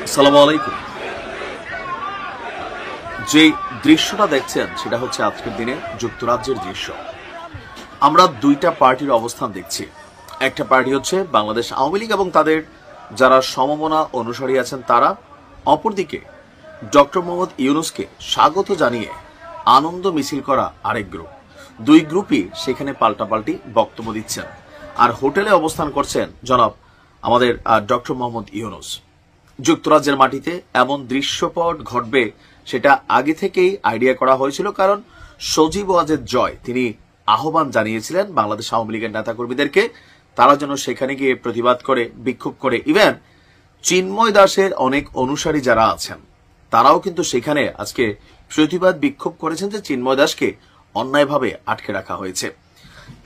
আসসালামু আলাইকুম। যে দৃশ্যটা দেখছেন সেটা হচ্ছে আজকের দিনে যুক্তরাজ্যের দৃশ্য। আমরা দুইটা পার্টির অবস্থান দেখছি। একটা পার্টি হচ্ছে বাংলাদেশ আওয়ামী লীগ এবং তাদের যারা সমমনা অনুসারী আছেন তারা, অপরদিকে ডক্টর মোহাম্মদ ইউনূসকে স্বাগত জানিয়ে আনন্দ মিছিল করা আরেক গ্রুপ। দুই গ্রুপই সেখানে পাল্টাপাল্টি বক্তব্য দিচ্ছেন। আর হোটেলে অবস্থান করছেন জনাব আমাদের ডক্টর মোহাম্মদ ইউনূস। যুক্তরাজ্যের মাটিতে এমন দৃশ্যপট ঘটবে সেটা আগে থেকেই আইডিয়া করা হয়েছিল, কারণ সজীব ওয়াজেদ জয় তিনি আহ্বান জানিয়েছিলেন বাংলাদেশ আওয়ামী লীগের নেতাকর্মীদেরকে তারা যেন সেখানে গিয়ে প্রতিবাদ করে, বিক্ষোভ করে। ইভেন চিন্ময় দাসের অনেক অনুসারী যারা আছেন তারাও কিন্তু সেখানে আজকে প্রতিবাদ বিক্ষোভ করেছেন যে চিন্ময় দাসকে অন্যায়ভাবে আটকে রাখা হয়েছে।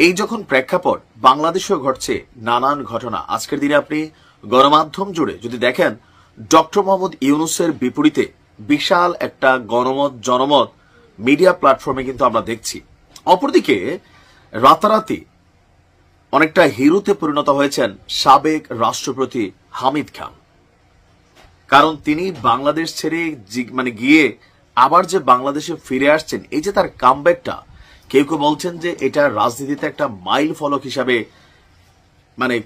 এই যখন প্রেক্ষাপট বাংলাদেশেও ঘটছে নানান ঘটনা, আজকের দিনে আপনি গণমাধ্যম জুড়ে যদি দেখেন ডক্টর মোহাম্মদ ইউনূসের বিপরীতে বিশাল একটা গণমত জনমত মিডিয়া প্ল্যাটফর্মে কিন্তু আমরা দেখছি। অপরদিকে রাতারাতি অনেকটা হিরোতে পরিণত হয়েছেন সাবেক রাষ্ট্রপতি হামিদ খান, কারণ তিনি বাংলাদেশ ছেড়ে গিয়ে আবার যে বাংলাদেশে ফিরে আসছেন, এই যে তার কামব্যাকটা, কেউ কেউ বলছেন যে এটা রাজনীতিতে একটা মাইল ফলক হিসাবে,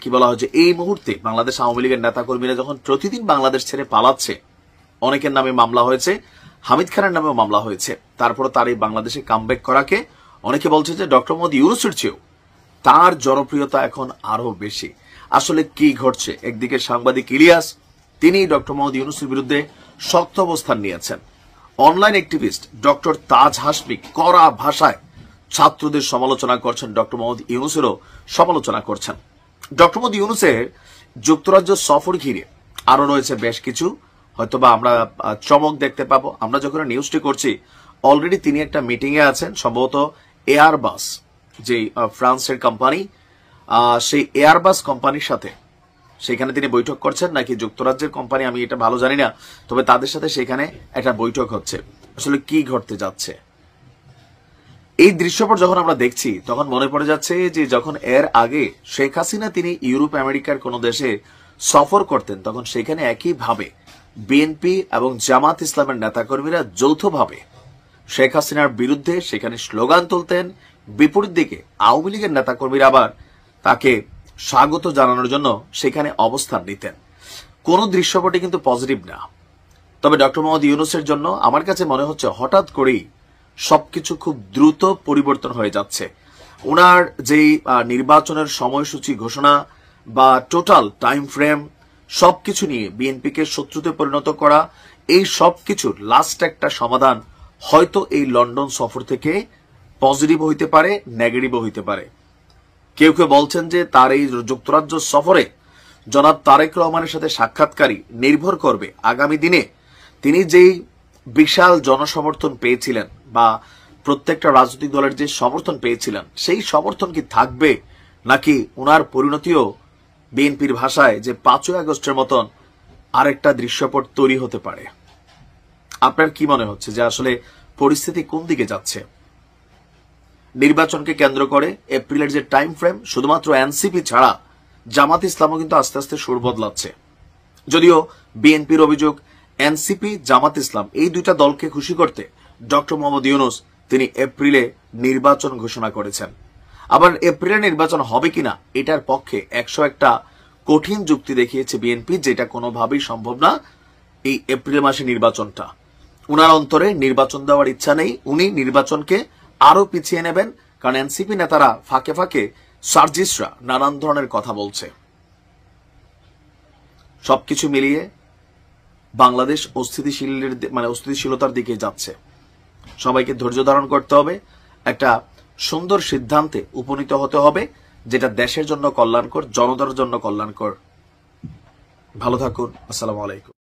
কি বলা হচ্ছে, এই মুহূর্তে বাংলাদেশ আওয়ামী লীগের নেতাকর্মীরা যখন প্রতিদিন বাংলাদেশ ছেড়ে পালাচ্ছে, অনেকের নামে মামলা হয়েছে, হামিদ খানের নামেও মামলা হয়েছে, তারপর তার এই বাংলাদেশে কামব্যাক করাকে অনেকে বলছে যে ডক্টর মোহাম্মদ ইউনূসের চেয়েও তার জনপ্রিয়তা এখন আরো বেশি। আসলে কি ঘটছে? একদিকে সাংবাদিক ইলিয়াস তিনি ডক্টর মোহাম্মদ ইউনূসের বিরুদ্ধে শক্ত অবস্থান নিয়েছেন। অনলাইন অ্যাক্টিভিস্ট ডক্টর তাজ হাশমি কড়া ভাষায় ছাত্রদের সমালোচনা করছেন, ডক্টর মোহাম্মদ ইউনূসেরও সমালোচনা করছেন। ডক্টর মোহাম্মদ ইউনূসের যুক্তরাজ্য সফর ঘিরে আরো রয়েছে বেশ কিছু, হয়তোবা আমরা চমক দেখতে পাবো। আমরা যখন নিউজটি করছি অলরেডি তিনি একটা মিটিং এ আছেন, সম্ভবত এয়ারবাস যে ফ্রান্সের কোম্পানি, সেই এয়ারবাস কোম্পানির সাথে সেখানে তিনি বৈঠক করছেন, নাকি যুক্তরাজ্যের কোম্পানি আমি এটা ভালো জানি না, তবে তাদের সাথে সেখানে একটা বৈঠক হচ্ছে। আসলে কি ঘটতে যাচ্ছে এই দৃশ্যপট যখন আমরা দেখছি তখন মনে পড়ে যাচ্ছে যে যখন এর আগে শেখ হাসিনা তিনি ইউরোপ আমেরিকার কোন দেশে সফর করতেন তখন সেখানে একইভাবে বিএনপি এবং জামাত ইসলামের নেতাকর্মীরা যৌথভাবে শেখ হাসিনার বিরুদ্ধে সেখানে স্লোগান তুলতেন, বিপরীত দিকে আওয়ামী লীগের নেতাকর্মীরা আবার তাকে স্বাগত জানানোর জন্য সেখানে অবস্থান নিতেন। কোন দৃশ্যপটই কিন্তু পজিটিভ না। তবে ডক্টর মোহাম্মদ ইউনূসের জন্য আমার কাছে মনে হচ্ছে হঠাৎ করেই সবকিছু খুব দ্রুত পরিবর্তন হয়ে যাচ্ছে। ওনার যেই নির্বাচনের সময়সূচি ঘোষণা বা টোটাল টাইম ফ্রেম সবকিছু নিয়ে বিএনপিকে শত্রুতে পরিণত করা, এই সবকিছুর লাস্ট একটা সমাধান হয়তো এই লন্ডন সফর থেকে পজিটিভ হইতে পারে, নেগেটিভও হইতে পারে। কেউ কেউ বলছেন যে তার এই যুক্তরাজ্য সফরে জনাব তারেক রহমানের সাথে সাক্ষাৎকারী নির্ভর করবে আগামী দিনে তিনি যেই বিশাল জনসমর্থন পেয়েছিলেন বা প্রত্যেকটা রাজনৈতিক দলের যে সমর্থন পেয়েছিলেন সেই সমর্থন কি থাকবে, নাকি ওনার পরিণতিও বিএনপির ভাষায় যে 5ই আগস্টের মতন আরেকটা দৃশ্যপট তৈরি হতে পারে। আপনার কি মনে হচ্ছে যে আসলে পরিস্থিতি কোন দিকে যাচ্ছে? নির্বাচনকে কেন্দ্র করে এপ্রিলের যে টাইম ফ্রেম, শুধুমাত্র এনসিপি ছাড়া জামাত ইসলামও কিন্তু আস্তে আস্তে সুর বদলাচ্ছে। যদিও বিএনপির অভিযোগ এনসিপি জামাত ইসলাম এই দুইটা দলকে খুশি করতে ডক্টর মোহাম্মদ ইউনূস তিনি এপ্রিলে নির্বাচন ঘোষণা করেছেন। আবার এপ্রিলে নির্বাচন হবে কিনা এটার পক্ষে 101টা কঠিন যুক্তি দেখিয়েছে বিএনপি, যেটা কোনোভাবেই সম্ভব না। এই এপ্রিল মাসে নির্বাচনটা উনার অন্তরে নির্বাচন দেওয়ার ইচ্ছা নেই, উনি নির্বাচনকে আরো পিছিয়ে নেবেন, কারণ এনসিপি নেতারা ফাঁকে ফাঁকে সার্জিসরা নানান ধরনের কথা বলছে। সবকিছু মিলিয়ে বাংলাদেশ অস্থিতিশীলতার দিকে যাচ্ছে। সবাইকে ধৈর্য ধারণ করতে হবে, একটা সুন্দর সিদ্ধান্তে উপনীত হতে হবে যেটা দেশের জন্য কল্যাণকর, জনতার জন্য কল্যাণকর। ভালো থাকুন। আসসালামু আলাইকুম।